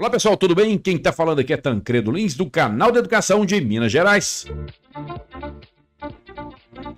Olá pessoal, tudo bem? Quem está falando aqui é Tancredo Lins, do canal de Educação de Minas Gerais.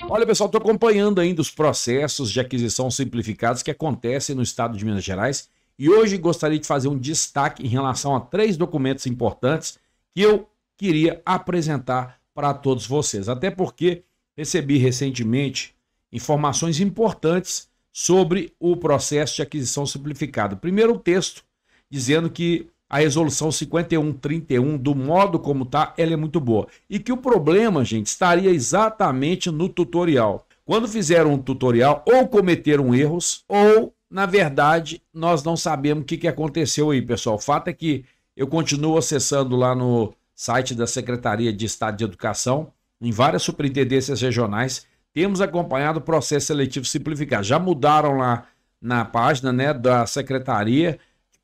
Olha pessoal, estou acompanhando ainda os processos de aquisição simplificados que acontecem no estado de Minas Gerais e hoje gostaria de fazer um destaque em relação a 3 documentos importantes que eu queria apresentar para todos vocês. Até porque recebi recentemente informações importantes sobre o processo de aquisição simplificada. Primeiro, o texto dizendo que a resolução 5131, do modo como está, ela é muito boa. E que o problema, gente, estaria exatamente no tutorial. Quando fizeram um tutorial, ou cometeram erros, ou, na verdade, nós não sabemos o que aconteceu aí, pessoal. O fato é que eu continuo acessando lá no site da Secretaria de Estado de Educação, em várias superintendências regionais, temos acompanhado o processo seletivo simplificado. Já mudaram lá na página, né, da Secretaria,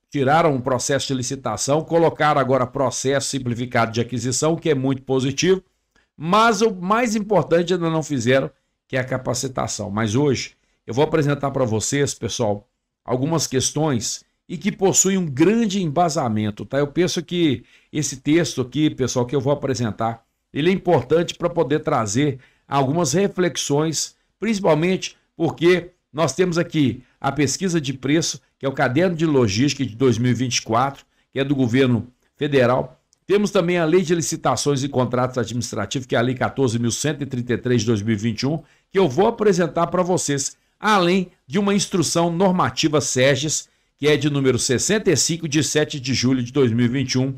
tiraram um processo de licitação, colocaram agora processo simplificado de aquisição, o que é muito positivo, mas o mais importante ainda não fizeram, que é a capacitação. Mas hoje eu vou apresentar para vocês, pessoal, algumas questões e que possuem um grande embasamento, tá? Eu penso que esse texto aqui, pessoal, que eu vou apresentar, ele é importante para poder trazer algumas reflexões, principalmente porque nós temos aqui a pesquisa de preço, que é o Caderno de Logística de 2024, que é do governo federal. Temos também a Lei de Licitações e Contratos Administrativos, que é a Lei 14.133 de 2021, que eu vou apresentar para vocês, além de uma instrução normativa SERGES, que é de número 65, de 7 de julho de 2021.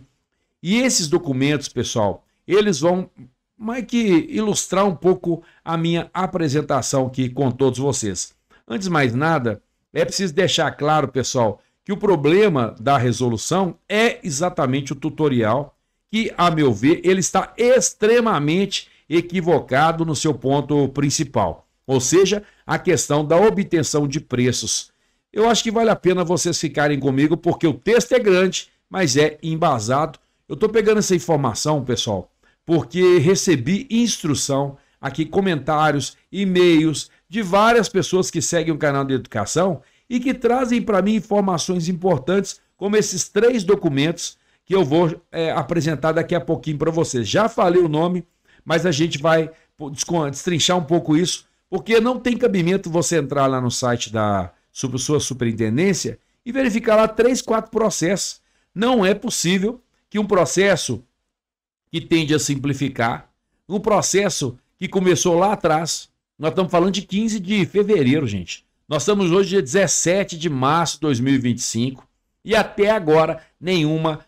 E esses documentos, pessoal, eles vão mais que ilustrar um pouco a minha apresentação aqui com todos vocês. Antes de mais nada, é preciso deixar claro, pessoal, que o problema da resolução é exatamente o tutorial, que, a meu ver, ele está extremamente equivocado no seu ponto principal, ou seja, a questão da obtenção de preços. Eu acho que vale a pena vocês ficarem comigo, porque o texto é grande, mas é embasado. Eu estou pegando essa informação, pessoal, porque recebi instrução aqui, comentários, e-mails de várias pessoas que seguem o canal de educação e que trazem para mim informações importantes, como esses 3 documentos que eu vou apresentar daqui a pouquinho para vocês. Já falei o nome, mas a gente vai destrinchar um pouco isso, porque não tem cabimento você entrar lá no site da sua superintendência e verificar lá 3, 4 processos. Não é possível que um processo que tende a simplificar, um processo que começou lá atrás, nós estamos falando de 15 de fevereiro, gente. Nós estamos hoje dia 17 de março de 2025 e até agora nenhuma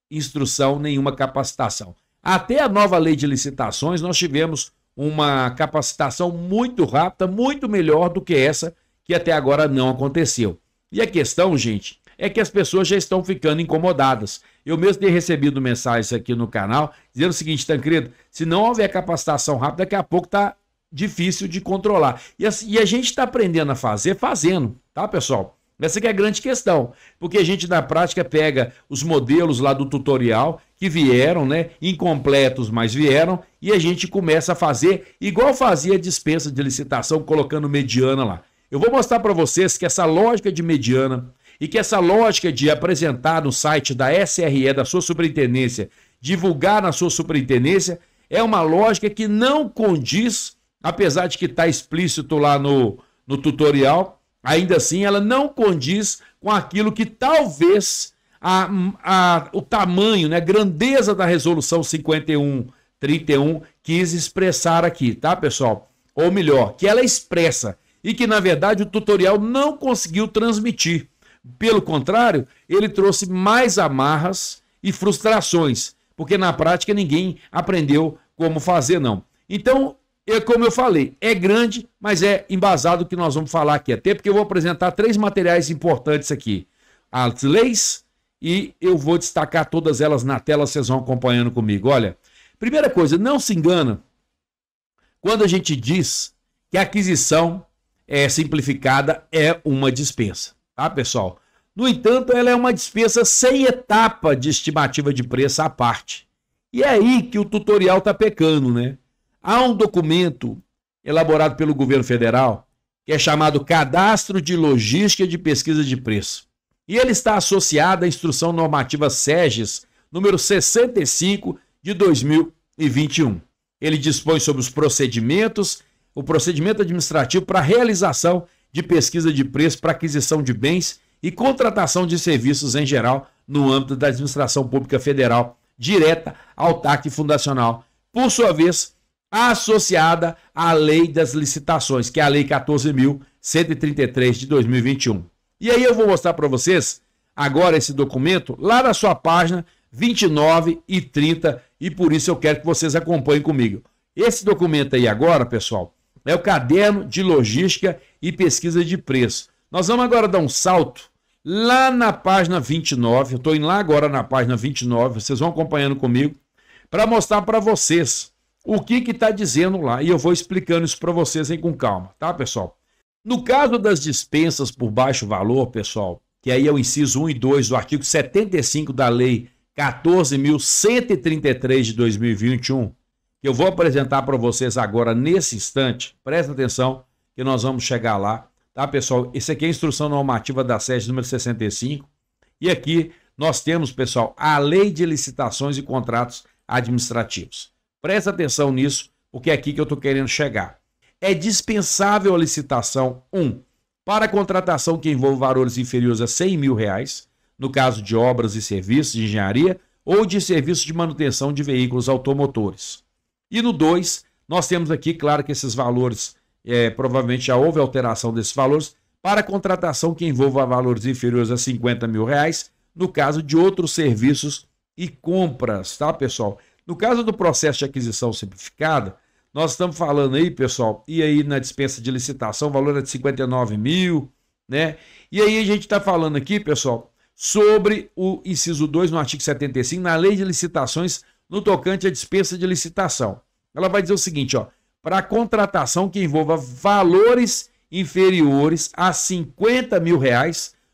instrução, nenhuma capacitação. Até a nova lei de licitações nós tivemos uma capacitação muito rápida, muito melhor do que essa, que até agora não aconteceu. E a questão, gente, é que as pessoas já estão ficando incomodadas. Eu mesmo tenho recebido mensagens aqui no canal dizendo o seguinte: Tancredo, se não houver capacitação rápida, daqui a pouco está difícil de controlar. E a gente está aprendendo a fazer, fazendo, tá, pessoal? Essa que é a grande questão, porque a gente na prática pega os modelos lá do tutorial que vieram, né, incompletos, mas vieram, e a gente começa a fazer igual fazia a dispensa de licitação, colocando mediana lá. Eu vou mostrar para vocês que essa lógica de mediana e que essa lógica de apresentar no site da SRE, da sua superintendência, divulgar na sua superintendência, é uma lógica que não condiz, apesar de que está explícito lá no tutorial, ainda assim ela não condiz com aquilo que talvez o tamanho, né, a grandeza da resolução 5131 quis expressar aqui, tá, pessoal? Ou melhor, que ela expressa e que, na verdade, o tutorial não conseguiu transmitir. Pelo contrário, ele trouxe mais amarras e frustrações, porque na prática ninguém aprendeu como fazer, não. Então, como eu falei, é grande, mas é embasado o que nós vamos falar aqui. Até porque eu vou apresentar 3 materiais importantes aqui. As leis, e eu vou destacar todas elas na tela, vocês vão acompanhando comigo. Olha, primeira coisa, não se engana quando a gente diz que a aquisição simplificada é uma dispensa, tá, pessoal? No entanto, ela é uma dispensa sem etapa de estimativa de preço à parte. E é aí que o tutorial está pecando, né? Há um documento elaborado pelo governo federal que é chamado Cadastro de Logística de Pesquisa de Preço. E ele está associado à Instrução Normativa SEGES, número 65 de 2021. Ele dispõe sobre os procedimentos, o procedimento administrativo para realização de pesquisa de preço para aquisição de bens e contratação de serviços em geral no âmbito da administração pública federal, direta, autárquica e fundacional, por sua vez, associada à Lei das Licitações, que é a Lei 14.133 de 2021. E aí eu vou mostrar para vocês agora esse documento lá na sua página 29 e 30, e por isso eu quero que vocês acompanhem comigo. Esse documento aí agora, pessoal, é o Caderno de Logística e Pesquisa de Preço. Nós vamos agora dar um salto lá na página 29, eu estou indo lá agora na página 29, vocês vão acompanhando comigo, para mostrar para vocês o que está dizendo lá, e eu vou explicando isso para vocês aí com calma, tá, pessoal? No caso das dispensas por baixo valor, pessoal, que aí é o inciso 1 e 2 do artigo 75 da Lei 14.133 de 2021, que eu vou apresentar para vocês agora nesse instante, presta atenção que nós vamos chegar lá, tá, pessoal? Esse aqui é a Instrução Normativa da SEGES número 65, e aqui nós temos, pessoal, a Lei de Licitações e Contratos Administrativos. Presta atenção nisso, porque é aqui que eu estou querendo chegar. É dispensável a licitação 1. Para contratação que envolva valores inferiores a R$100 mil, no caso de obras e serviços de engenharia ou de serviços de manutenção de veículos automotores. E no 2, nós temos aqui, claro que esses valores, provavelmente já houve alteração desses valores, para contratação que envolva valores inferiores a R$50 mil, no caso de outros serviços e compras, tá, pessoal? No caso do processo de aquisição simplificada, nós estamos falando aí, pessoal, e aí na dispensa de licitação, o valor é de 59 mil, né? E aí a gente está falando aqui, pessoal, sobre o inciso 2 no artigo 75, na Lei de Licitações, no tocante à dispensa de licitação. Ela vai dizer o seguinte, ó, para contratação que envolva valores inferiores a R$50 mil,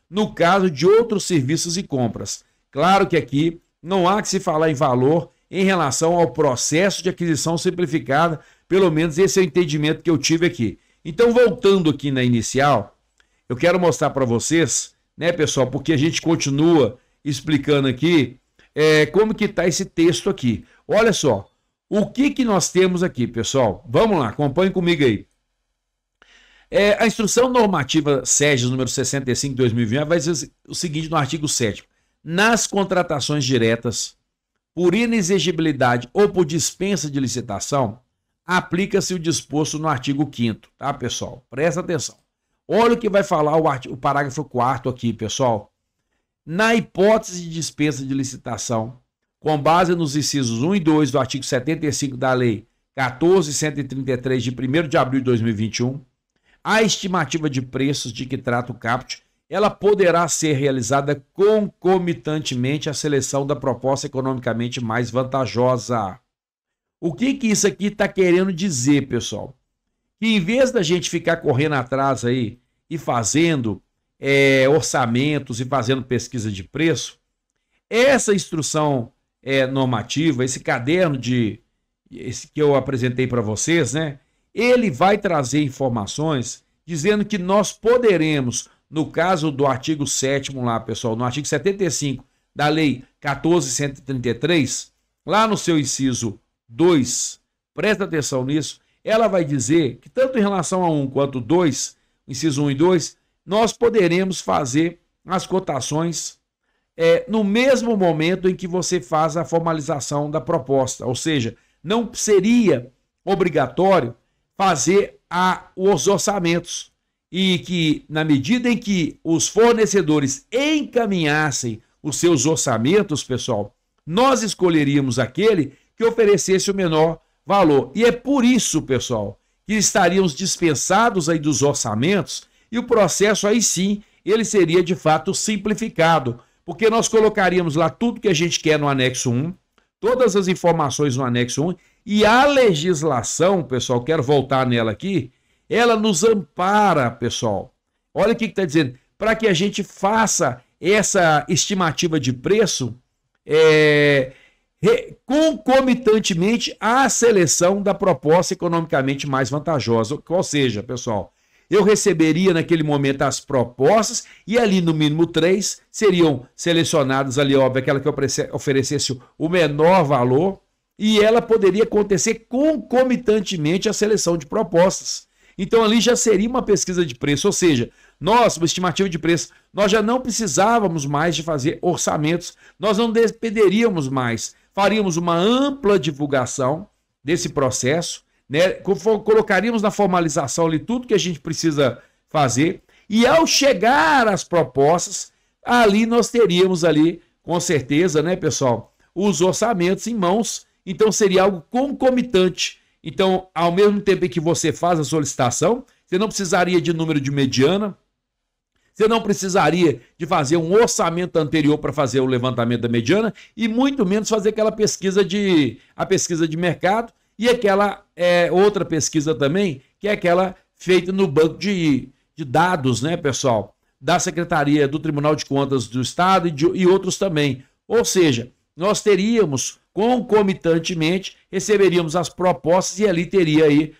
no caso de outros serviços e compras. Claro que aqui não há que se falar em valor em relação ao processo de aquisição simplificada, pelo menos esse é o entendimento que eu tive aqui. Então, voltando aqui na inicial, eu quero mostrar para vocês, né, pessoal, porque a gente continua explicando aqui como que está esse texto aqui. Olha só, o que nós temos aqui, pessoal? Vamos lá, acompanhem comigo aí. A Instrução Normativa SEGES número 65 de 2020 vai dizer o seguinte no artigo 7º. Nas contratações diretas, por inexigibilidade ou por dispensa de licitação, aplica-se o disposto no artigo 5º, tá, pessoal? Presta atenção. Olha o que vai falar o parágrafo 4º aqui, pessoal. Na hipótese de dispensa de licitação, com base nos incisos 1 e 2 do artigo 75 da Lei 14.133, de 1º de abril de 2021, a estimativa de preços de que trata o caput, ela poderá ser realizada concomitantemente à seleção da proposta economicamente mais vantajosa. O que isso aqui está querendo dizer, pessoal? Que em vez da gente ficar correndo atrás aí e fazendo orçamentos e fazendo pesquisa de preço, essa instrução normativa, esse caderno que eu apresentei para vocês, né? Ele vai trazer informações dizendo que nós poderemos, no caso do artigo 7º lá, pessoal, no artigo 75 da Lei 14.133, lá no seu inciso 2, presta atenção nisso, ela vai dizer que tanto em relação a 1 quanto 2, inciso 1 e 2, nós poderemos fazer as cotações no mesmo momento em que você faz a formalização da proposta, ou seja, não seria obrigatório fazer os orçamentos, e que, na medida em que os fornecedores encaminhassem os seus orçamentos, pessoal, nós escolheríamos aquele que oferecesse o menor valor. E é por isso, pessoal, que estaríamos dispensados aí dos orçamentos e o processo aí sim, ele seria de fato simplificado, porque nós colocaríamos lá tudo que a gente quer no anexo 1, todas as informações no anexo 1, e a legislação, pessoal, quero voltar nela aqui, ela nos ampara, pessoal. Olha o que está dizendo. Para que a gente faça essa estimativa de preço concomitantemente à seleção da proposta economicamente mais vantajosa. Ou seja, pessoal, eu receberia naquele momento as propostas e ali no mínimo 3 seriam selecionadas ali, óbvio, aquela que oferecesse o menor valor, e ela poderia acontecer concomitantemente à seleção de propostas. Então ali já seria uma pesquisa de preço, ou seja, nós, uma estimativa de preço, nós já não precisávamos mais de fazer orçamentos, nós não dependeríamos mais, faríamos uma ampla divulgação desse processo, né? Colocaríamos na formalização ali tudo que a gente precisa fazer, e ao chegar às propostas, ali nós teríamos ali, com certeza, né, pessoal, os orçamentos em mãos. Então seria algo concomitante. Então, ao mesmo tempo em que você faz a solicitação, você não precisaria de número de mediana, você não precisaria de fazer um orçamento anterior para fazer o levantamento da mediana e muito menos fazer aquela pesquisa de mercado e aquela outra pesquisa também, que é aquela feita no banco de dados, né, pessoal, da Secretaria do Tribunal de Contas do Estado e outros também. Ou seja, nós teríamos concomitantemente, receberíamos as propostas e ali teria aí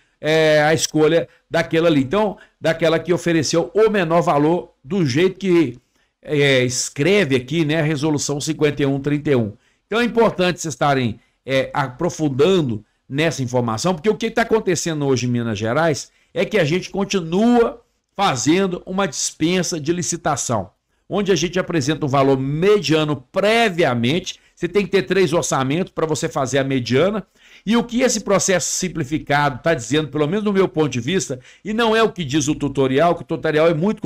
a escolha daquela ali. Então, daquela que ofereceu o menor valor, do jeito que escreve aqui, né, a resolução 5131. Então é importante vocês estarem aprofundando nessa informação, porque o que está acontecendo hoje em Minas Gerais é que a gente continua fazendo uma dispensa de licitação, onde a gente apresenta um valor mediano previamente. Você tem que ter 3 orçamentos para você fazer a mediana. E o que esse processo simplificado está dizendo, pelo menos do meu ponto de vista, e não é o que diz o tutorial, que o tutorial é muito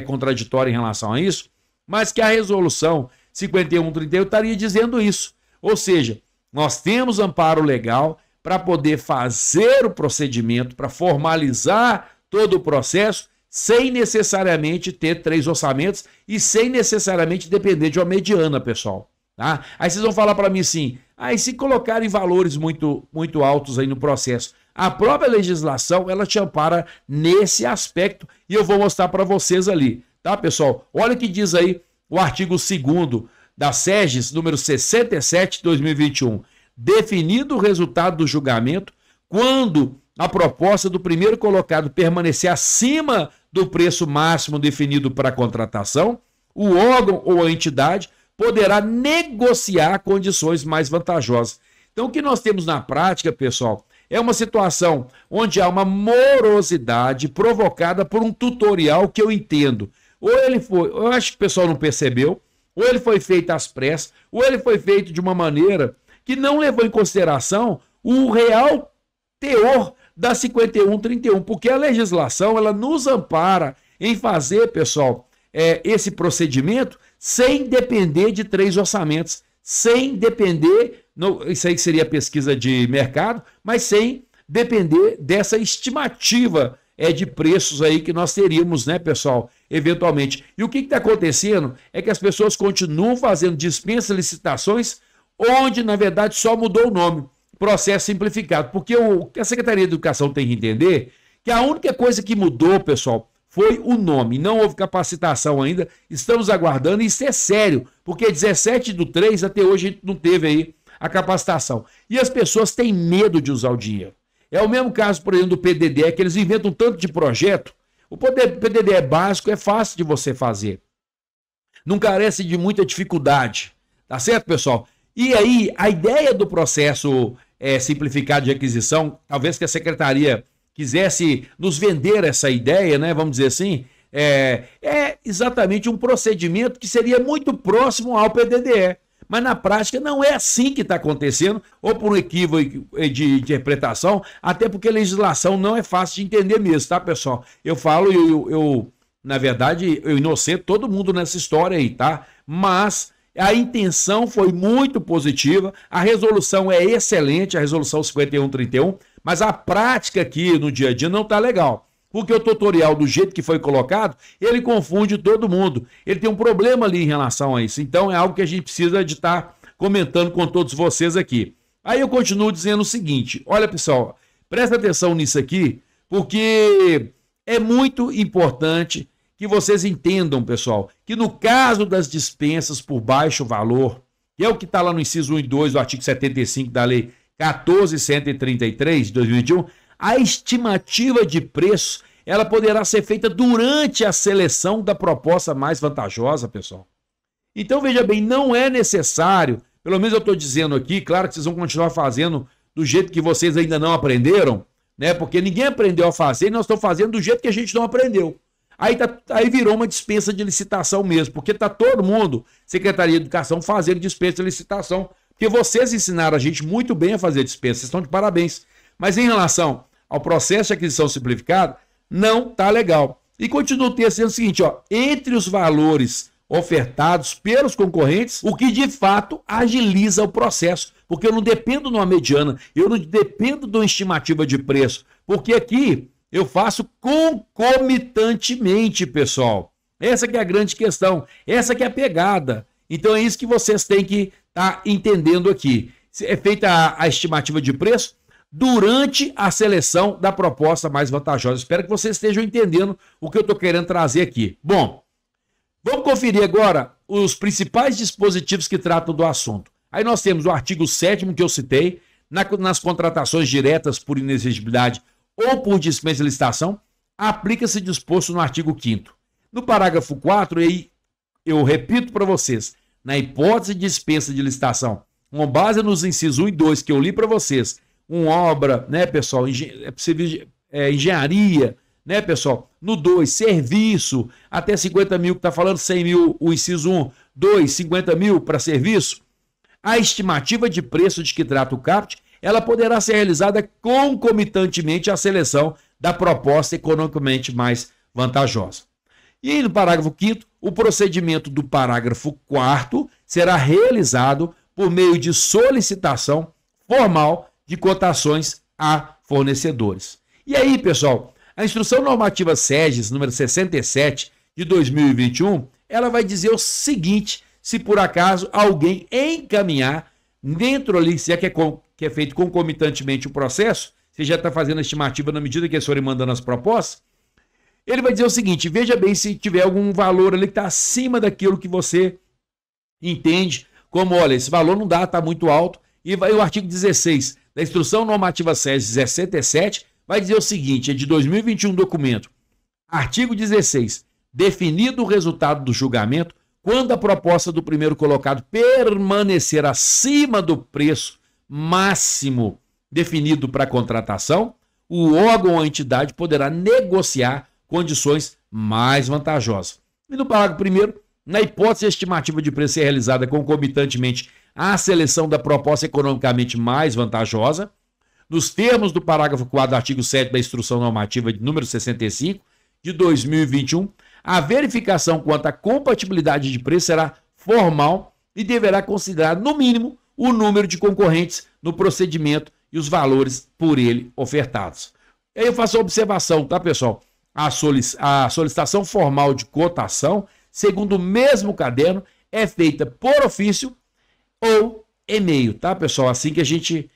contraditório em relação a isso, mas que a resolução 5131 estaria dizendo isso. Ou seja, nós temos amparo legal para poder fazer o procedimento, para formalizar todo o processo, sem necessariamente ter 3 orçamentos e sem necessariamente depender de uma mediana, pessoal. Tá? Aí vocês vão falar para mim assim, e se colocarem valores muito altos aí no processo? A própria legislação, ela te ampara nesse aspecto e eu vou mostrar para vocês ali, tá, pessoal? Olha o que diz aí o artigo 2º da SEGES, número 67 de 2021. Definido o resultado do julgamento, quando a proposta do primeiro colocado permanecer acima do preço máximo definido para a contratação, o órgão ou a entidade poderá negociar condições mais vantajosas. Então, o que nós temos na prática, pessoal, é uma situação onde há uma morosidade provocada por um tutorial que eu entendo. Ou ele foi, eu acho que o pessoal não percebeu, ou ele foi feito às pressas, ou ele foi feito de uma maneira que não levou em consideração o real teor da 5131, porque a legislação, ela nos ampara em fazer, pessoal, esse procedimento sem depender de 3 orçamentos, sem depender, isso aí seria pesquisa de mercado, mas sem depender dessa estimativa de preços aí que nós teríamos, né, pessoal, eventualmente. E o que está acontecendo é que as pessoas continuam fazendo dispensa licitações, onde, na verdade, só mudou o nome, processo simplificado, porque o que a Secretaria de Educação tem que entender que a única coisa que mudou, pessoal, foi o nome, não houve capacitação ainda, estamos aguardando, e isso é sério, porque 17/3 até hoje a gente não teve aí a capacitação. E as pessoas têm medo de usar o dinheiro. É o mesmo caso, por exemplo, do PDD, que eles inventam tanto de projeto. O PDD é básico, é fácil de você fazer. Não carece de muita dificuldade, tá certo, pessoal? E aí, a ideia do processo simplificado de aquisição, talvez que a Secretaria quisesse nos vender essa ideia, né, vamos dizer assim, é exatamente um procedimento que seria muito próximo ao PDDE. Mas na prática não é assim que está acontecendo, ou por um equívoco de interpretação, até porque a legislação não é fácil de entender mesmo, tá, pessoal? Eu falo, na verdade, eu inocento todo mundo nessa história aí, tá? Mas a intenção foi muito positiva, a resolução é excelente, a resolução 5131, mas a prática aqui no dia a dia não está legal. Porque o tutorial, do jeito que foi colocado, ele confunde todo mundo. Ele tem um problema ali em relação a isso. Então é algo que a gente precisa de estar comentando com todos vocês aqui. Aí eu continuo dizendo o seguinte, olha, pessoal, presta atenção nisso aqui, porque é muito importante que vocês entendam, pessoal, que no caso das dispensas por baixo valor, que é o que está lá no inciso 1 e 2 do artigo 75 da Lei 14.133 de 2021, a estimativa de preço, ela poderá ser feita durante a seleção da proposta mais vantajosa, pessoal. Então, veja bem, não é necessário, pelo menos eu estou dizendo aqui, claro que vocês vão continuar fazendo do jeito que vocês ainda não aprenderam, né? Porque ninguém aprendeu a fazer e nós estamos fazendo do jeito que a gente não aprendeu. Aí virou uma dispensa de licitação mesmo, porque está todo mundo, Secretaria de Educação, fazendo dispensa de licitação, porque vocês ensinaram a gente muito bem a fazer dispensa, vocês estão de parabéns. Mas em relação ao processo de aquisição simplificado, não está legal. E continua o texto dizendo o seguinte, ó, entre os valores ofertados pelos concorrentes, o que de fato agiliza o processo, porque eu não dependo de uma mediana, eu não dependo de uma estimativa de preço, porque aqui eu faço concomitantemente, pessoal. Essa que é a grande questão, essa que é a pegada. Então é isso que vocês têm que estar entendendo aqui. É feita a estimativa de preço durante a seleção da proposta mais vantajosa. Espero que vocês estejam entendendo o que eu estou querendo trazer aqui. Bom, vamos conferir agora os principais dispositivos que tratam do assunto. Aí nós temos o artigo 7º que eu citei, nas contratações diretas por inexigibilidade ou por dispensa de licitação, aplica-se disposto no artigo 5º. No parágrafo 4, aí eu repito para vocês, na hipótese de dispensa de licitação, com base nos incisos 1 e 2 que eu li para vocês, uma obra, né, pessoal, engenharia, né, pessoal? No 2, serviço, até 50 mil, que está falando 100 mil, o inciso 1, 2, 50 mil para serviço. A estimativa de preço de que trata o caput, ela poderá ser realizada concomitantemente à seleção da proposta economicamente mais vantajosa. E aí, no parágrafo 5º, o procedimento do parágrafo 4º será realizado por meio de solicitação formal de cotações a fornecedores. E aí, pessoal, a Instrução Normativa SEGES, número 67, de 2021, ela vai dizer o seguinte, se por acaso alguém encaminhar dentro ali, se é que é feito concomitantemente o processo, você já está fazendo a estimativa na medida que a senhora mandando as propostas, ele vai dizer o seguinte, veja bem se tiver algum valor ali que está acima daquilo que você entende, como, olha, esse valor não dá, está muito alto, e vai o artigo 16 da Instrução Normativa SEGES 67, vai dizer o seguinte, é de 2021 documento, artigo 16, definido o resultado do julgamento, quando a proposta do primeiro colocado permanecer acima do preço máximo definido para a contratação, o órgão ou a entidade poderá negociar condições mais vantajosas. E no parágrafo 1º, na hipótese estimativa de preço ser realizada concomitantemente à seleção da proposta economicamente mais vantajosa, nos termos do parágrafo 4 do artigo 7 da Instrução Normativa de número 65 de 2021, a verificação quanto à compatibilidade de preço será formal e deverá considerar, no mínimo, o número de concorrentes no procedimento e os valores por ele ofertados. E aí eu faço a observação, tá, pessoal? A solicitação formal de cotação, segundo o mesmo caderno, é feita por ofício ou e-mail, tá, pessoal? Assim que a gente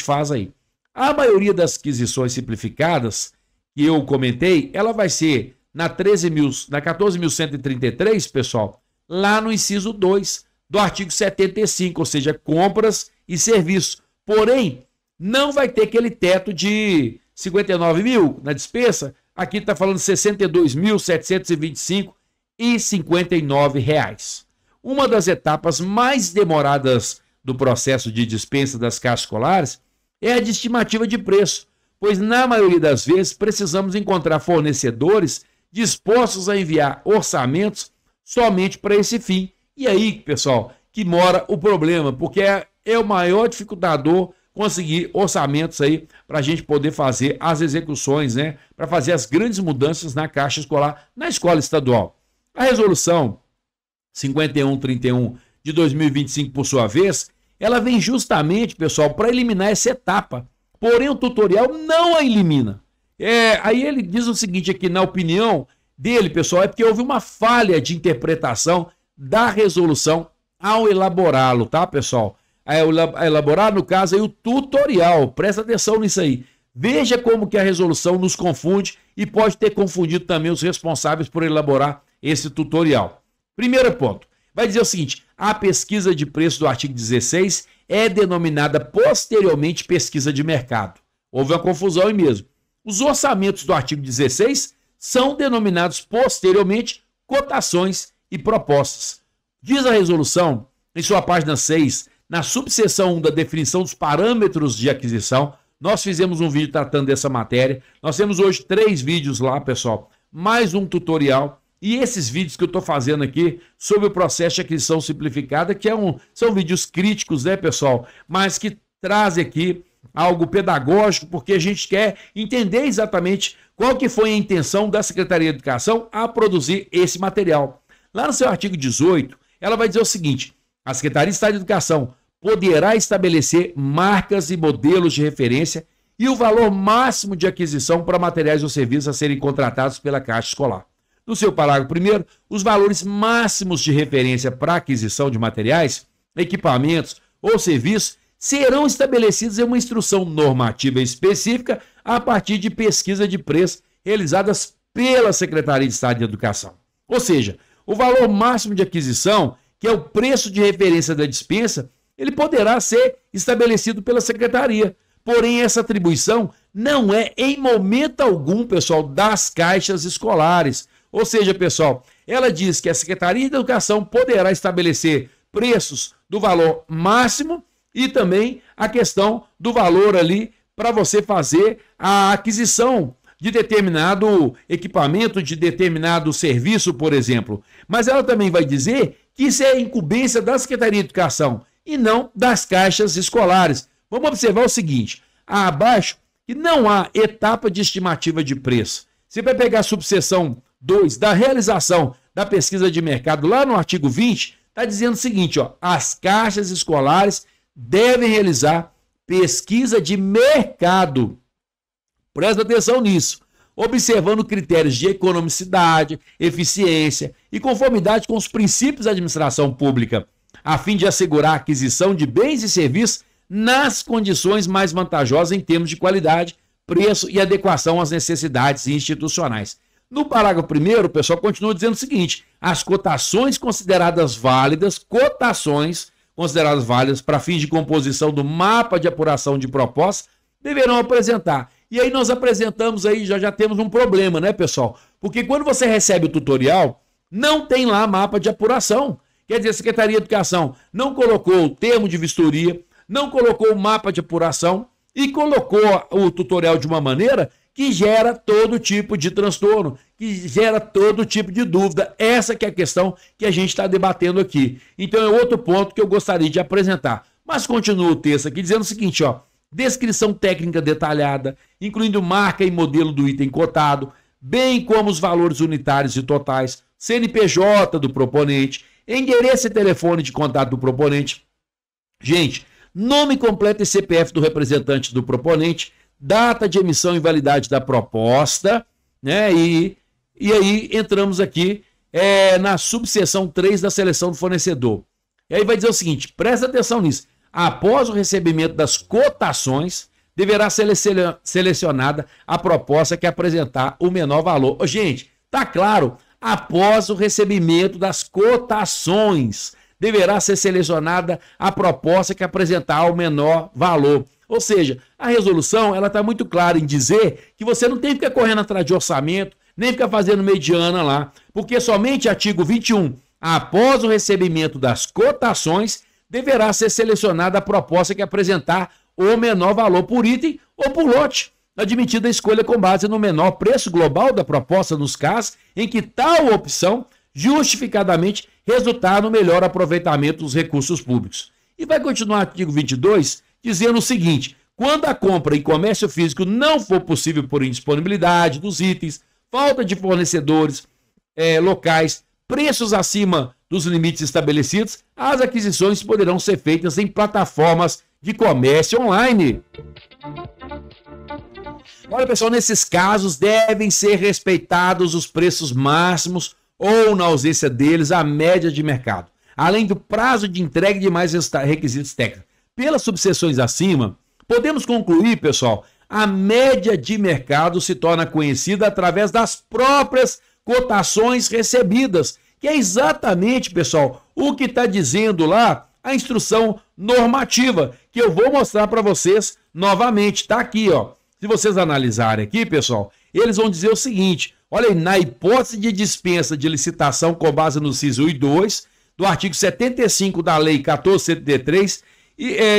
faz aí. A maioria das aquisições simplificadas que eu comentei, ela vai ser na 14.133, pessoal, lá no inciso 2 do artigo 75, ou seja, compras e serviços. Porém, não vai ter aquele teto de 59 mil na despesa. Aqui está falando 62.725,59 reais. Uma das etapas mais demoradas do processo de dispensa das caixas escolares é a de estimativa de preço, pois na maioria das vezes precisamos encontrar fornecedores dispostos a enviar orçamentos somente para esse fim. E aí, pessoal, que mora o problema, porque é o maior dificultador conseguir orçamentos aí para a gente poder fazer as execuções, né? Para fazer as grandes mudanças na caixa escolar, na escola estadual. A resolução 5131 de 2025, por sua vez, ela vem justamente, pessoal, para eliminar essa etapa. Porém, o tutorial não a elimina. Aí ele diz o seguinte aqui, na opinião dele, pessoal, é porque houve uma falha de interpretação da resolução ao elaborá-lo, tá, pessoal? A elaborar, no caso, aí, o tutorial. Presta atenção nisso aí. Veja como que a resolução nos confunde e pode ter confundido também os responsáveis por elaborar esse tutorial. Primeiro ponto, vai dizer o seguinte, a pesquisa de preço do artigo 16 é denominada posteriormente pesquisa de mercado. Houve uma confusão aí mesmo. Os orçamentos do artigo 16 são denominados posteriormente cotações e propostas. Diz a resolução, em sua página 6, na subseção 1 da definição dos parâmetros de aquisição, nós fizemos um vídeo tratando dessa matéria. Nós temos hoje 3 vídeos lá, pessoal, mais um tutorial. E esses vídeos que eu estou fazendo aqui sobre o processo de aquisição simplificada, que são vídeos críticos, né, pessoal? Mas que trazem aqui algo pedagógico, porque a gente quer entender exatamente qual que foi a intenção da Secretaria de Educação a produzir esse material. Lá no seu artigo 18, ela vai dizer o seguinte: a Secretaria de Estado de Educação poderá estabelecer marcas e modelos de referência e o valor máximo de aquisição para materiais ou serviços a serem contratados pela Caixa Escolar. No seu parágrafo 1º, os valores máximos de referência para aquisição de materiais, equipamentos ou serviços serão estabelecidos em uma instrução normativa específica a partir de pesquisa de preço realizadas pela Secretaria de Estado de Educação. Ou seja, o valor máximo de aquisição, que é o preço de referência da dispensa, ele poderá ser estabelecido pela Secretaria. Porém, essa atribuição não é em momento algum, pessoal, das caixas escolares. Ou seja, pessoal, ela diz que a Secretaria de Educação poderá estabelecer preços do valor máximo e também a questão do valor ali para você fazer a aquisição de determinado equipamento, de determinado serviço, por exemplo. Mas ela também vai dizer que isso é incumbência da Secretaria de Educação e não das caixas escolares. Vamos observar o seguinte: abaixo, que não há etapa de estimativa de preço. Você vai pegar a subseção 2 da realização da pesquisa de mercado, lá no artigo 20, está dizendo o seguinte, ó: as caixas escolares devem realizar pesquisa de mercado. Presta atenção nisso, observando critérios de economicidade, eficiência e conformidade com os princípios da administração pública, a fim de assegurar a aquisição de bens e serviços nas condições mais vantajosas em termos de qualidade, preço e adequação às necessidades institucionais. No parágrafo 1º, o pessoal continua dizendo o seguinte: as cotações consideradas válidas para fins de composição do mapa de apuração de propostas deverão apresentar. E aí nós apresentamos aí, já temos um problema, né, pessoal? Porque quando você recebe o tutorial, não tem lá mapa de apuração. Quer dizer, a Secretaria de Educação não colocou o termo de vistoria, não colocou o mapa de apuração e colocou o tutorial de uma maneira que gera todo tipo de transtorno, que gera todo tipo de dúvida. Essa que é a questão que a gente está debatendo aqui. Então é outro ponto que eu gostaria de apresentar. Mas continua o texto aqui dizendo o seguinte, ó: descrição técnica detalhada, incluindo marca e modelo do item cotado, bem como os valores unitários e totais, CNPJ do proponente, endereço e telefone de contato do proponente. Gente, nome completo e CPF do representante do proponente, data de emissão e validade da proposta, né? E aí entramos aqui na subseção 3 da seleção do fornecedor. E aí vai dizer o seguinte, presta atenção nisso: após o recebimento das cotações, deverá ser selecionada a proposta que apresentar o menor valor. Ô, gente, tá claro? Após o recebimento das cotações, deverá ser selecionada a proposta que apresentar o menor valor. Ou seja, a resolução ela está muito clara em dizer que você não tem que ficar correndo atrás de orçamento, nem ficar fazendo mediana lá, porque somente artigo 21, após o recebimento das cotações, deverá ser selecionada a proposta que apresentar o menor valor por item ou por lote, admitida a escolha com base no menor preço global da proposta nos casos em que tal opção justificadamente resultar no melhor aproveitamento dos recursos públicos. E vai continuar o artigo 22 dizendo o seguinte: quando a compra em comércio físico não for possível por indisponibilidade dos itens, falta de fornecedores locais, preços acima dos limites estabelecidos, as aquisições poderão ser feitas em plataformas de comércio online. Olha, pessoal, nesses casos devem ser respeitados os preços máximos ou, na ausência deles, a média de mercado, além do prazo de entrega e demais requisitos técnicos. Pelas subseções acima, podemos concluir, pessoal, a média de mercado se torna conhecida através das próprias cotações recebidas, que é exatamente, pessoal, o que está dizendo lá a instrução normativa, que eu vou mostrar para vocês novamente. Está aqui, ó. Se vocês analisarem aqui, pessoal, eles vão dizer o seguinte: Olha aí, na hipótese de dispensa de licitação com base no inciso 1 e 2, do artigo 75 da Lei 14.103,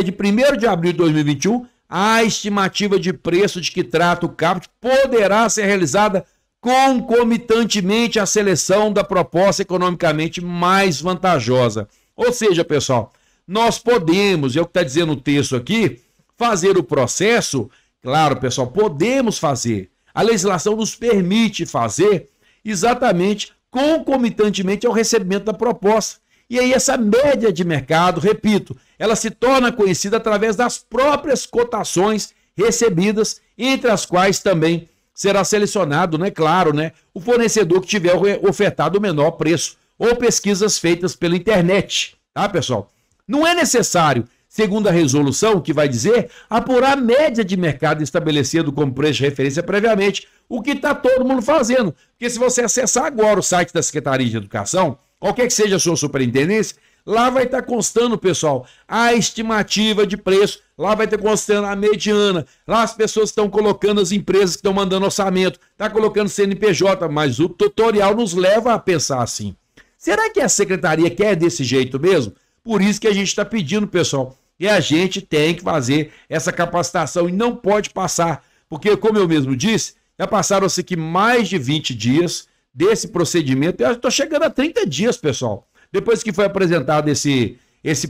de 1º de abril de 2021, a estimativa de preço de que trata o caput poderá ser realizada concomitantemente à seleção da proposta economicamente mais vantajosa. Ou seja, pessoal, nós podemos, é o que está dizendo o texto aqui, fazer o processo, claro, pessoal, podemos fazer. A legislação nos permite fazer exatamente concomitantemente ao recebimento da proposta. E aí essa média de mercado, repito, ela se torna conhecida através das próprias cotações recebidas, entre as quais também será selecionado, né, claro, né, o fornecedor que tiver ofertado o menor preço, ou pesquisas feitas pela internet, tá, pessoal? Não é necessário, segundo a resolução, que vai dizer, apurar a média de mercado estabelecido como preço de referência previamente, o que está todo mundo fazendo. Porque se você acessar agora o site da Secretaria de Educação, qualquer que seja a sua superintendência, lá vai estar constando, pessoal, a estimativa de preço, lá vai estar constando a mediana, lá as pessoas estão colocando, as empresas que estão mandando orçamento, está colocando CNPJ, mas o tutorial nos leva a pensar assim. Será que a secretaria quer desse jeito mesmo? Por isso que a gente está pedindo, pessoal, e a gente tem que fazer essa capacitação e não pode passar, porque como eu mesmo disse, já passaram-se aqui mais de 20 dias desse procedimento, eu estou chegando a 30 dias, pessoal, depois que foi apresentado esse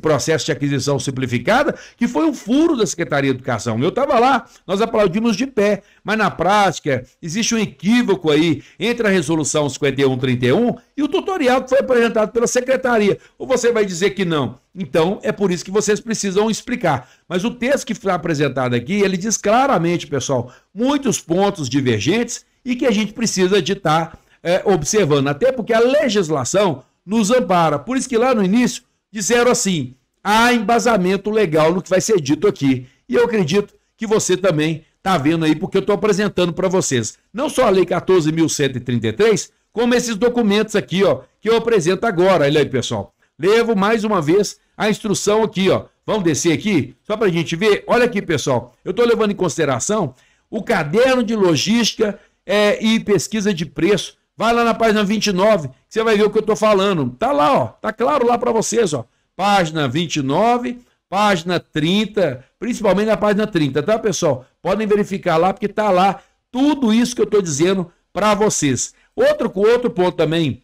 processo de aquisição simplificada, que foi um furo da Secretaria de Educação. Eu estava lá, nós aplaudimos de pé, mas na prática existe um equívoco aí entre a resolução 5131 e o tutorial que foi apresentado pela Secretaria. Ou você vai dizer que não? Então é por isso que vocês precisam explicar. Mas o texto que foi apresentado aqui, ele diz claramente, pessoal, muitos pontos divergentes e que a gente precisa de estar observando, até porque a legislação nos ampara. Por isso que lá no início disseram assim, há embasamento legal no que vai ser dito aqui. E eu acredito que você também está vendo aí, porque eu estou apresentando para vocês. Não só a Lei 14.133, como esses documentos aqui, ó, que eu apresento agora. Olha aí, pessoal. Levo mais uma vez a instrução aqui, ó. Vamos descer aqui, só para a gente ver. Olha aqui, pessoal. Eu estou levando em consideração o caderno de logística e pesquisa de preço. Vai lá na página 29, que você vai ver o que eu estou falando. Tá lá, ó. Tá claro lá para vocês, ó. Página 29, página 30, principalmente na página 30, tá, pessoal? Podem verificar lá, porque tá lá tudo isso que eu estou dizendo para vocês. Outro ponto também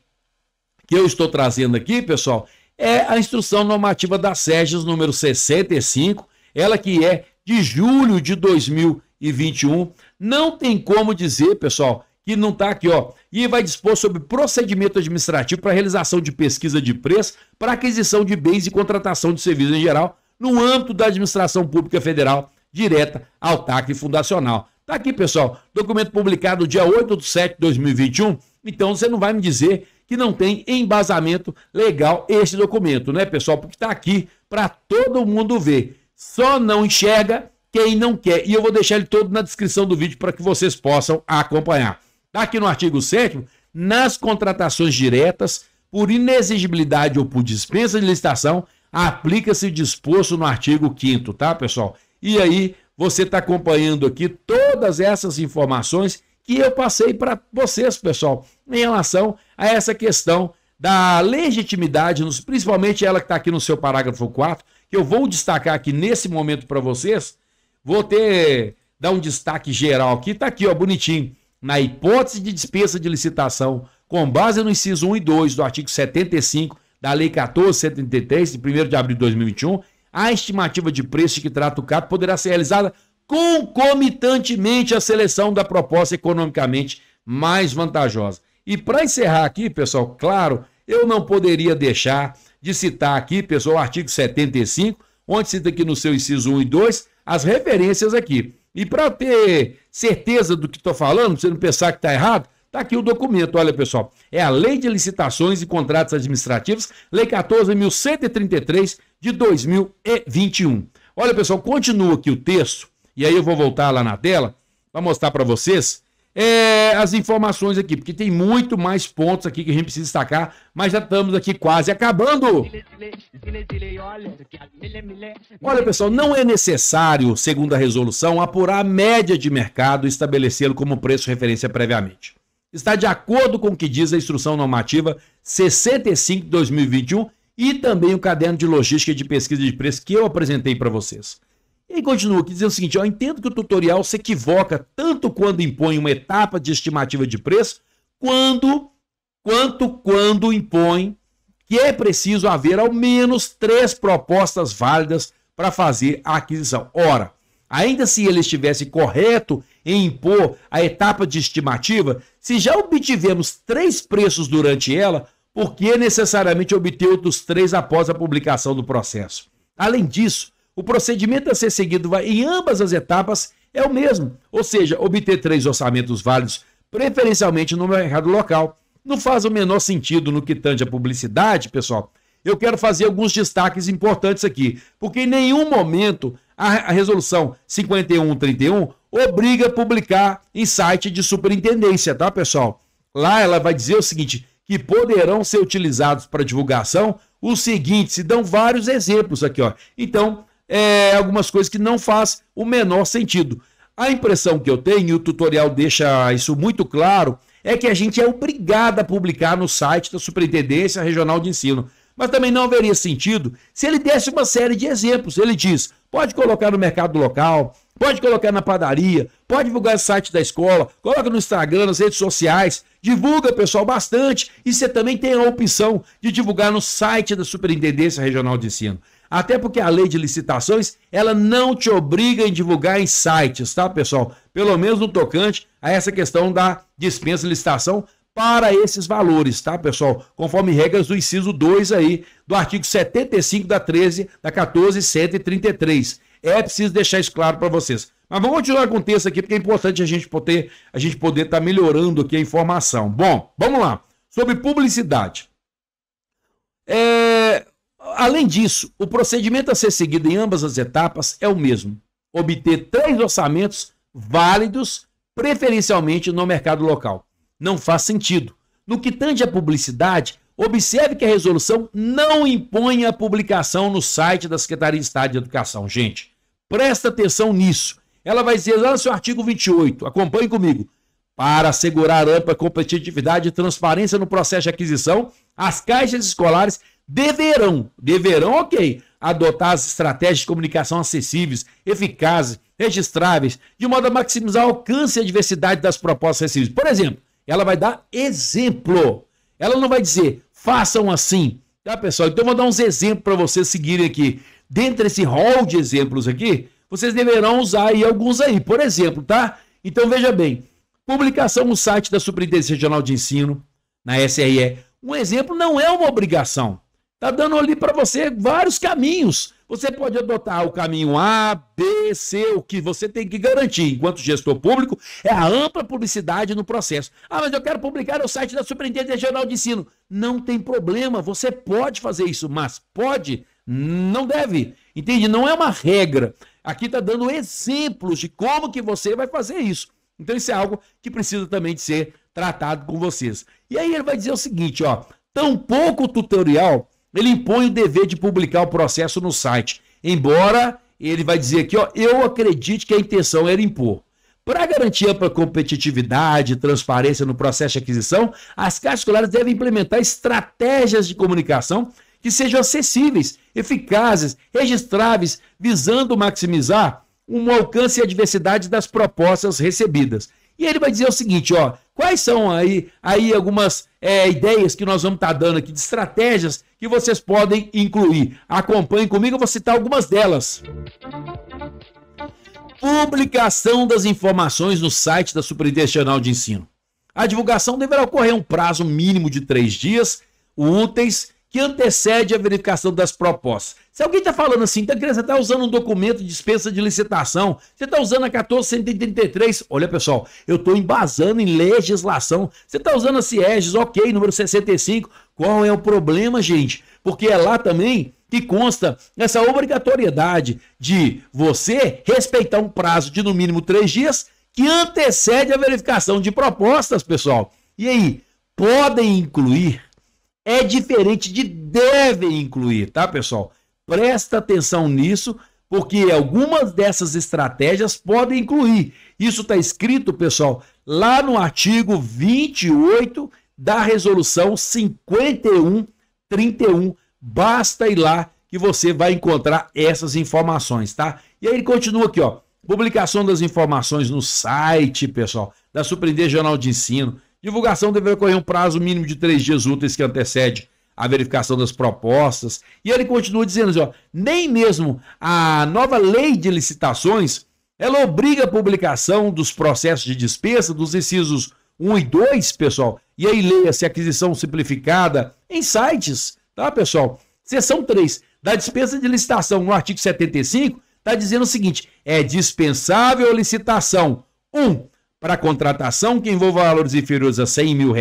que eu estou trazendo aqui, pessoal, é a instrução normativa da SEGES número 65, ela que é de julho de 2021. Não tem como dizer, pessoal, que não está aqui, ó, e vai dispor sobre procedimento administrativo para realização de pesquisa de preço, para aquisição de bens e contratação de serviços em geral, no âmbito da administração pública federal, direta, autárquica e fundacional. Está aqui, pessoal, documento publicado dia 8/7/2021, então você não vai me dizer que não tem embasamento legal esse documento, né, pessoal? Porque está aqui para todo mundo ver. Só não enxerga quem não quer. E eu vou deixar ele todo na descrição do vídeo para que vocês possam acompanhar. Está aqui no artigo 7º, nas contratações diretas, por inexigibilidade ou por dispensa de licitação, aplica-se o disposto no artigo 5º, tá, pessoal? E aí, você está acompanhando aqui todas essas informações que eu passei para vocês, pessoal, em relação a essa questão da legitimidade, principalmente ela que está aqui no seu parágrafo 4, que eu vou destacar aqui nesse momento para vocês, vou dar um destaque geral aqui, está aqui, ó, bonitinho. Na hipótese de dispensa de licitação, com base no inciso 1 e 2 do artigo 75 da Lei 14.133, de 1º de abril de 2021, a estimativa de preço que trata o caput poderá ser realizada concomitantemente à seleção da proposta economicamente mais vantajosa. E para encerrar aqui, pessoal, claro, eu não poderia deixar de citar aqui, pessoal, o artigo 75, onde cita aqui no seu inciso 1 e 2, as referências aqui. E para ter certeza do que estou falando, para você não pensar que está errado, está aqui o documento, olha, pessoal. É a Lei de Licitações e Contratos Administrativos, Lei 14.133 de 2021. Olha, pessoal, continua aqui o texto, e aí eu vou voltar lá na tela para mostrar para vocês as informações aqui, porque tem muito mais pontos aqui que a gente precisa destacar, mas já estamos aqui quase acabando. Olha, pessoal, não é necessário, segundo a resolução, apurar a média de mercado e estabelecê-lo como preço de referência previamente. está de acordo com o que diz a Instrução Normativa 65 de 2021 e também o caderno de logística e de pesquisa de preço que eu apresentei para vocês. E aí continua aqui dizendo o seguinte, eu entendo que o tutorial se equivoca tanto quando impõe uma etapa de estimativa de preço, quanto quando impõe que é preciso haver ao menos 3 propostas válidas para fazer a aquisição. Ora, ainda se ele estivesse correto em impor a etapa de estimativa, se já obtivemos 3 preços durante ela, por que necessariamente obter outros 3 após a publicação do processo? Além disso, o procedimento a ser seguido em ambas as etapas é o mesmo, ou seja, obter 3 orçamentos válidos, preferencialmente no mercado local. Não faz o menor sentido no que tange a publicidade, pessoal. Eu quero fazer alguns destaques importantes aqui, porque em nenhum momento a resolução 5131 obriga a publicar em site de superintendência, tá, pessoal? Lá ela vai dizer o seguinte, que poderão ser utilizados para divulgação os seguintes, e dão vários exemplos aqui, ó. Então, algumas coisas que não faz o menor sentido. A impressão que eu tenho, e o tutorial deixa isso muito claro, é que a gente é obrigado a publicar no site da Superintendência Regional de Ensino. Mas também não haveria sentido se ele desse uma série de exemplos. Ele diz, pode colocar no mercado local, pode colocar na padaria, pode divulgar no site da escola, coloca no Instagram, nas redes sociais, divulga, pessoal, bastante. E você também tem a opção de divulgar no site da Superintendência Regional de Ensino. Até porque a lei de licitações, ela não te obriga a divulgar em sites, tá, pessoal? Pelo menos no tocante a essa questão da dispensa de licitação para esses valores, tá, pessoal? Conforme regras do inciso 2 aí, do artigo 75 da 14.133. É preciso deixar isso claro para vocês. Mas vamos continuar com o texto aqui, porque é importante a gente poder estar melhorando aqui a informação. Bom, vamos lá. Sobre publicidade. Além disso, o procedimento a ser seguido em ambas as etapas é o mesmo. Obter 3 orçamentos válidos, preferencialmente no mercado local. Não faz sentido. No que tange a publicidade, observe que a resolução não impõe a publicação no site da Secretaria de Estado de Educação. Gente, presta atenção nisso. Ela vai dizer lá no seu artigo 28, acompanhe comigo. Para assegurar ampla competitividade e transparência no processo de aquisição, as caixas escolares deverão, ok, adotar as estratégias de comunicação acessíveis, eficazes, registráveis, de modo a maximizar o alcance e a diversidade das propostas recebidas. Por exemplo, ela vai dar exemplo. Ela não vai dizer, façam assim, tá, pessoal? Então, eu vou dar uns exemplos para vocês seguirem aqui. Dentro desse rol de exemplos aqui, vocês deverão usar aí alguns aí. Por exemplo, tá? Então, veja bem, publicação no site da Superintendência Regional de Ensino, na SRE. Um exemplo não é uma obrigação. Está dando ali para você vários caminhos. Você pode adotar o caminho A, B, C, o que você tem que garantir, enquanto gestor público, é a ampla publicidade no processo. Ah, mas eu quero publicar no site da Superintendência Regional de Ensino. Não tem problema, você pode fazer isso, mas pode, não deve. Entende? Não é uma regra. Aqui está dando exemplos de como que você vai fazer isso. Então isso é algo que precisa também de ser tratado com vocês. E aí ele vai dizer o seguinte, ó, tampouco o tutorial ele impõe o dever de publicar o processo no site, embora ele vai dizer aqui, ó, eu acredito que a intenção era impor. Para garantir ampla competitividade e transparência no processo de aquisição, as caixas escolares devem implementar estratégias de comunicação que sejam acessíveis, eficazes, registráveis, visando maximizar o alcance e a diversidade das propostas recebidas. E ele vai dizer o seguinte, ó, quais são aí algumas ideias que nós vamos estar dando aqui de estratégias que vocês podem incluir. Acompanhem comigo, eu vou citar algumas delas. Publicação das informações no site da Superintendência Regional de Ensino. A divulgação deverá ocorrer em um prazo mínimo de 3 dias úteis que antecede a verificação das propostas. Se alguém está falando assim, então você está usando um documento de dispensa de licitação, você está usando a 14.133, olha pessoal, eu estou embasando em legislação, você está usando a CIEGES, ok, número 65, qual é o problema, gente? Porque é lá também que consta essa obrigatoriedade de você respeitar um prazo de no mínimo 3 dias que antecede a verificação de propostas, pessoal. E aí, podem incluir? É diferente de devem incluir, tá, pessoal? Presta atenção nisso, porque algumas dessas estratégias podem incluir. Isso está escrito, pessoal, lá no artigo 28 da resolução 5131. Basta ir lá que você vai encontrar essas informações, tá? E aí ele continua aqui, ó. Publicação das informações no site, pessoal, da Superintendência Regional de Ensino. Divulgação deve ocorrer um prazo mínimo de 3 dias úteis que antecede a verificação das propostas. E ele continua dizendo assim, ó, nem mesmo a nova lei de licitações, ela obriga a publicação dos processos de dispensa dos incisos 1 e 2, pessoal. E aí leia-se aquisição simplificada em sites, tá, pessoal? Seção 3, da dispensa de licitação, no artigo 75, está dizendo o seguinte, é dispensável a licitação, 1, para contratação que envolva valores inferiores a R$100 mil,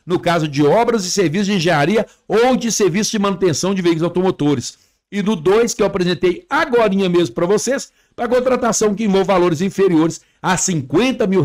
no caso de obras e serviços de engenharia ou de serviços de manutenção de veículos automotores. E do 2, que eu apresentei agorinha mesmo para vocês, para contratação que envolva valores inferiores a R$50 mil,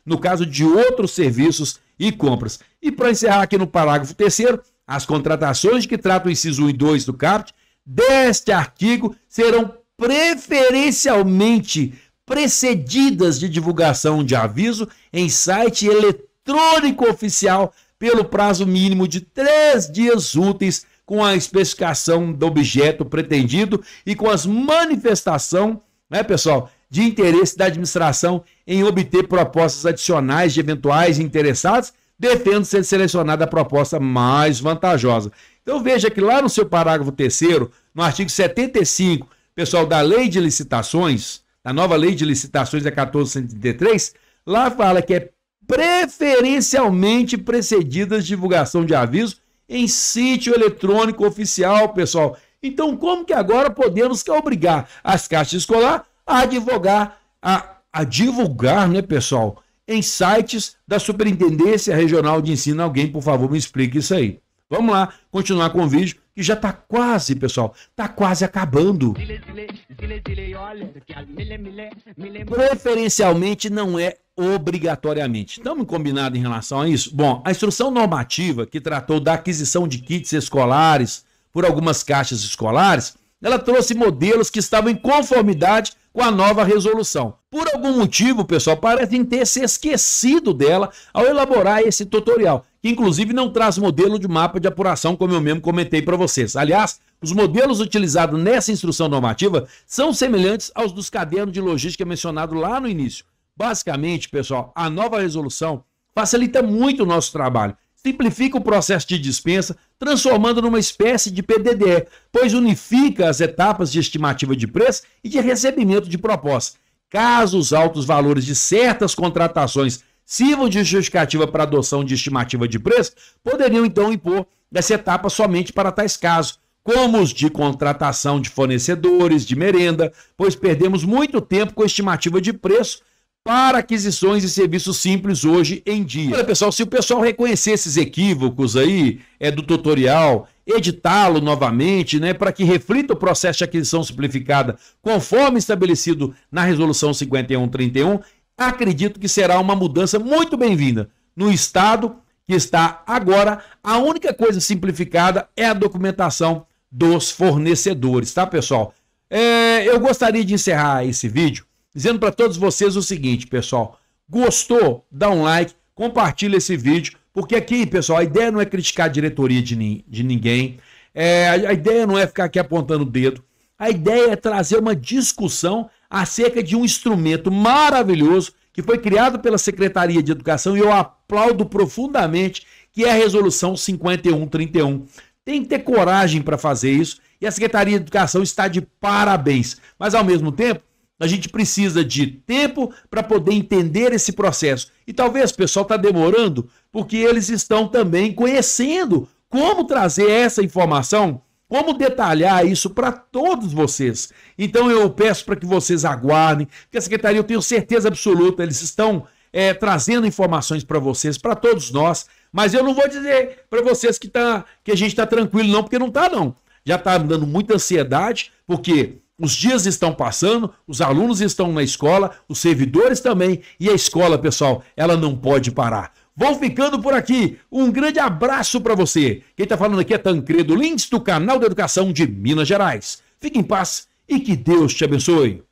no caso de outros serviços e compras. E para encerrar aqui no parágrafo 3º, as contratações que tratam o inciso 1 e 2 do caput deste artigo serão preferencialmente precedidas de divulgação de aviso em site eletrônico oficial pelo prazo mínimo de 3 dias úteis, com a especificação do objeto pretendido e com as manifestação, né, pessoal, de interesse da administração em obter propostas adicionais de eventuais interessados, devendo ser selecionada a proposta mais vantajosa. Então veja que lá no seu parágrafo 3º, no artigo 75, pessoal, da Lei de Licitações, a nova Lei de Licitações é 1433, lá fala que é preferencialmente precedidas de divulgação de aviso em sítio eletrônico oficial, pessoal. Então, como que agora podemos obrigar as caixas escolar a divulgar, né, pessoal, em sites da Superintendência Regional de Ensino? Alguém, por favor, me explique isso aí. Vamos lá, continuar com o vídeo, que já está quase, pessoal, está quase acabando. Preferencialmente não é obrigatoriamente. Estamos combinados em relação a isso? Bom, a instrução normativa que tratou da aquisição de kits escolares por algumas caixas escolares, ela trouxe modelos que estavam em conformidade com a nova resolução. Por algum motivo, pessoal, parecem ter se esquecido dela ao elaborar esse tutorial, que inclusive não traz modelo de mapa de apuração, como eu mesmo comentei para vocês. Aliás, os modelos utilizados nessa instrução normativa são semelhantes aos dos cadernos de logística mencionados lá no início. Basicamente, pessoal, a nova resolução facilita muito o nosso trabalho, simplifica o processo de dispensa, transformando numa espécie de PDD, pois unifica as etapas de estimativa de preço e de recebimento de proposta. Caso os altos valores de certas contratações sirvam de justificativa para adoção de estimativa de preço, poderiam então impor essa etapa somente para tais casos, como os de contratação de fornecedores de merenda, pois perdemos muito tempo com a estimativa de preço para aquisições e serviços simples hoje em dia. Olha, pessoal, se o pessoal reconhecer esses equívocos aí do tutorial, editá-lo novamente, né, para que reflita o processo de aquisição simplificada conforme estabelecido na resolução 5131, acredito que será uma mudança muito bem-vinda. No estado que está agora, a única coisa simplificada é a documentação dos fornecedores, tá, pessoal? Eu gostaria de encerrar esse vídeo dizendo para todos vocês o seguinte, pessoal. Gostou? Dá um like, compartilha esse vídeo, porque aqui, pessoal, a ideia não é criticar a diretoria de ninguém, a ideia não é ficar aqui apontando o dedo, a ideia é trazer uma discussão acerca de um instrumento maravilhoso que foi criado pela Secretaria de Educação e eu aplaudo profundamente, que é a Resolução 5131. Tem que ter coragem para fazer isso e a Secretaria de Educação está de parabéns, mas ao mesmo tempo, a gente precisa de tempo para poder entender esse processo. E talvez o pessoal está demorando porque eles estão também conhecendo como trazer essa informação, como detalhar isso para todos vocês. Então eu peço para que vocês aguardem, que a Secretaria, eu tenho certeza absoluta, eles estão trazendo informações para vocês, para todos nós, mas eu não vou dizer para vocês que a gente está tranquilo não, porque não está não. Já está me dando muita ansiedade, porque os dias estão passando, os alunos estão na escola, os servidores também, e a escola, pessoal, ela não pode parar. Vou ficando por aqui. Um grande abraço para você. Quem está falando aqui é Tancredo Lins, do canal da Educação de Minas Gerais. Fique em paz e que Deus te abençoe.